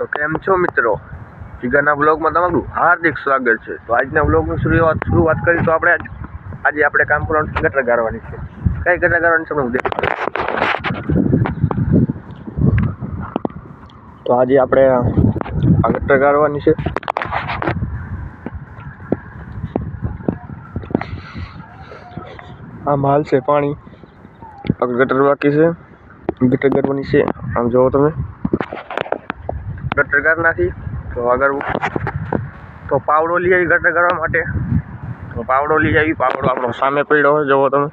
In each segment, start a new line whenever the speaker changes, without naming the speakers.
તો કેમ છો મિત્રો, જીગરના બ્લોગમાં તમારું હાર્દિક સ્વાગત છે। તો આજના બ્લોગની શરૂઆત કરી તો આજે આપણે કામ કરવાનું ગટર ગાળવાની છે। કઈ ગટર ગાળવાની છે હું દેખાડું। તો આજે આપણે આ ગટર ગાળવાની છે। આ માલ છે પાણી, ગટર બાકી છે, ગટર ગાળવાની છે। આમ જોવો તમે ગટર ગાળ નાખી તો આગળ તો પાવડો લઈ આવી ગટર કરવા માટે। તો પાવડો લઈ આવી, પાવડો આપણો સામે પડ્યો હોય, જોવો તમે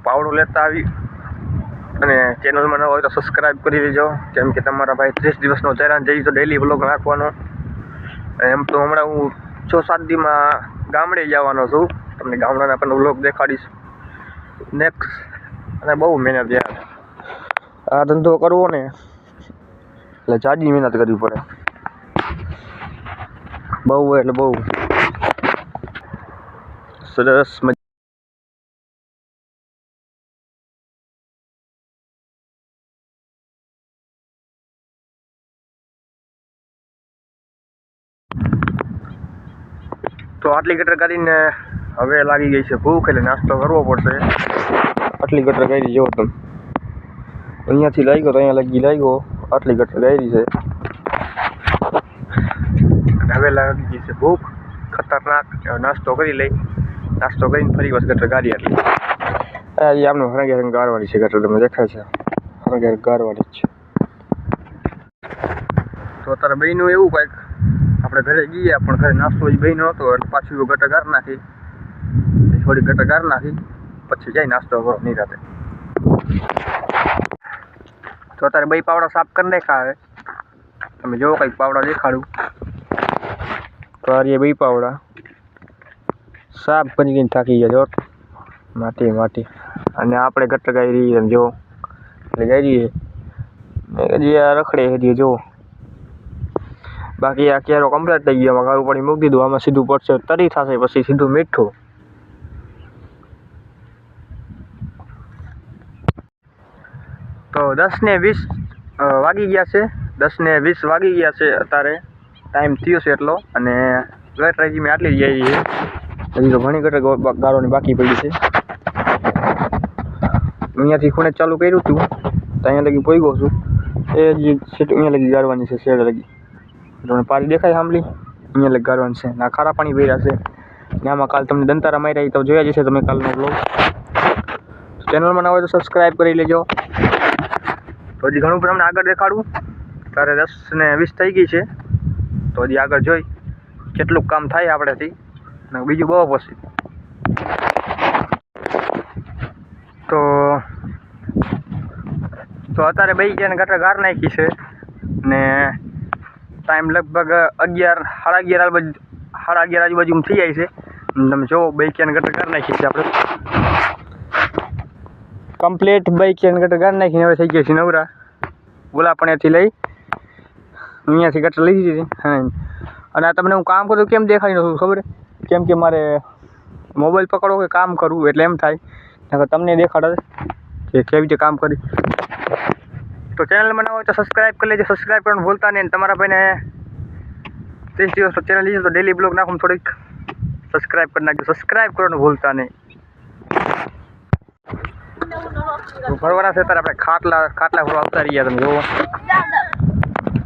પાવડો લેતા આવી અને ચેનલમાં ન હોય તો સબસ્ક્રાઈબ કરી લેજો, કેમ કે તમારા ભાઈ 30 દિવસનો ચેલેન્જ જઈ તો ડેલી વ્લોગ નાખવાનો। એમ તો હમણાં હું 6-7 દીમાં ગામડે જવાનો છું, તમને ગામડાના પણ વ્લોગ દેખાડીશ નેક્સ્ટ। અને બહુ મહેનત યાર, આ ધંધો કરવો ને એટલે જાજી મહેનત કરવી પડે, બહુ એટલે બહુ સરસ। તો આટલી ગટર કરીને હવે લાગી ગઈ છે ભૂખ, એટલે નાસ્તો કરવો પડશે। આટલી ગટર કરી જો તમે, અહીંયાથી લાગ્યો તો અહીંયા લગી લાગ્યો, આટલી ગટર કરી છે અને હવે લાગી ગઈ છે ભૂખ ખતરનાક। નાસ્તો કરી લઈ, નાસ્તો કરીને ફરી વાર ગટર ગાળી આટલી આમનું હરંગે હરંગ ગાળવાની છે ગટર, તમે દેખાય છે હરંગે હરંગ ગાળવાની જ છે। તો અત્યારે બહેનું એવું કંઈક આપણે ઘરે ગયા પણ ઘરે નાસ્તો એ બહેનો હતો એટલે પાછી ગટર ગાળી નાખી, થોડી ગટર ગાળી નાખી પછી જાય નાસ્તો કરો નિરાતે। તો અત્યારે બે પાવડા સાફ કરી નાખ્યા હવે, તમે જોવો કંઈક પાવડા દેખાડું તો આ બે પાવડા સાફ કરીને થાકી ગયા જો, માટી માટી। અને આપણે ગટર ગાળી એમ જો એટલે ગાળી હજી આ રખડે હજી જો, બાકી આ કેરો કમ્પ્લીટ થઈ ગયો। ગાળું પાણી મૂકી દીધું, આમાં સીધું પડશે તરી થશે, પછી સીધું મીઠું। તો 10 ને 20 વાગી ગયા છે, 10 ને 20 વાગી ગયા છે અત્યારે ટાઈમ થયો છે એટલો। અને ગટર હજી મેં આટલી જ ગાળી છે, હજી તો ઘણી ગટર ગાળવાની બાકી પડી છે। અહીંયાથી ખૂણે ચાલુ કર્યું હતું તો અહીંયા લગી પહોંચ્યો છું, એ હજી અહીંયા લગી ગાળવાની છે, શેડ લગી તમને પારી દેખાય સાંભળી, અહીંયા લગી ગાળવાની છે। ના ખારા પાણી ભર્યા છે ને આમાં કાલ તમને દંતારા માર્યા તો જોયા જશે તમે કાલનો બ્લોગ। ચેનલમાં ના હોય તો સબસ્ક્રાઈબ કરી લેજો। તો હજી ઘણું પણ તમને આગળ દેખાડું, ત્યારે 10 ને 20 થઈ ગઈ છે, તો હજી આગળ જોઈ કેટલું કામ થાય આપણેથી અને બીજું બહુ પછી। તો અત્યારે બે ક્યાંને ગટર ગાળ નાખી છે ને ટાઈમ લગભગ 11 સાડા 11 આજુબાજુ થઈ જાય છે। તમે જો બે ક્યાંને ગટર ગાળ નાખી છે આપણે કમ્પ્લીટ, બે ક્યાંને ગટર ગાળ નાખીને હવે થઈ ગયા છે નવરા। ગુલાપણેથી લઈ અહીંયાથી ગટર લઈ દીધી અને આ તમને હું કામ કરું કેમ દેખાડી નથી ખબર, કેમ કે મારે મોબાઈલ પકડો કે કામ કરવું એટલે એમ થાય, તમને દેખાડે કે કેવી રીતે કામ કરી। તો ચેનલમાં ના હોય તો સબસ્ક્રાઈબ કરી લેજો, સબસ્ક્રાઈબ કરવાનું ભૂલતા નહીં। તમારા ભાઈને 30 દિવસ તો ચેનલ લીધી તો ડેલી બ્લોગ નાખું, થોડીક સબસ્ક્રાઈબ કરી નાખજો, સબસ્ક્રાઈબ કરવાનું ભૂલતા નહીં। તો ભરવાના છે ત્યારે આપણે ખાટલા ભરવા આવતા રહ્યા, તમે જુઓ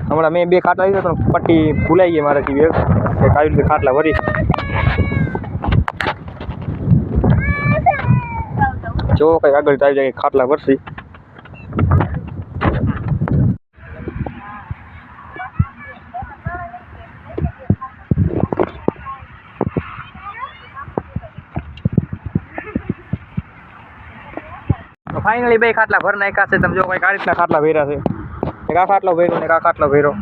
હમણાં મેં 2 ખાટલા લીધા તો પટ્ટી ભૂલાઈ ગઈ મારાથી, કે આવી રીતે ખાટલા ભરી જો કંઈ આગળ આવી જાય ખાટલા ભરશી। તો ફાઇનલી 2 ખાટલા ભર નાખ્યા છે, તમે જો કંઈક આ રીતના ખાટલા ભર્યા છે, એક આ ખાટલો ભર્યો ને એક આ ખાટલો ભર્યો,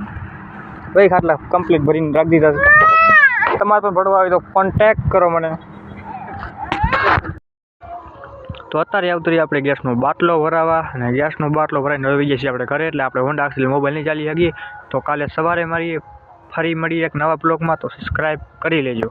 2 ખાટલા કમ્પ્લીટ ભરીને રાખી દીધા છે। તમારે પણ ભરવા હોય તો કોન્ટેક્ટ કરો મને। તો અત્યારે આવતું આપણે ગેસનો બાટલો ભરાવા, અને ગેસનો બાટલો ભરાઈને હવે જઈએ છીએ આપણે ઘરે, એટલે આપણે હોન્ડા એક્સેલ મોબાઈલ નહીં ચાલી શકીએ। તો કાલે સવારે ફરી મળીએ એક નવા બ્લોગમાં, તો સબસ્ક્રાઈબ કરી લેજો।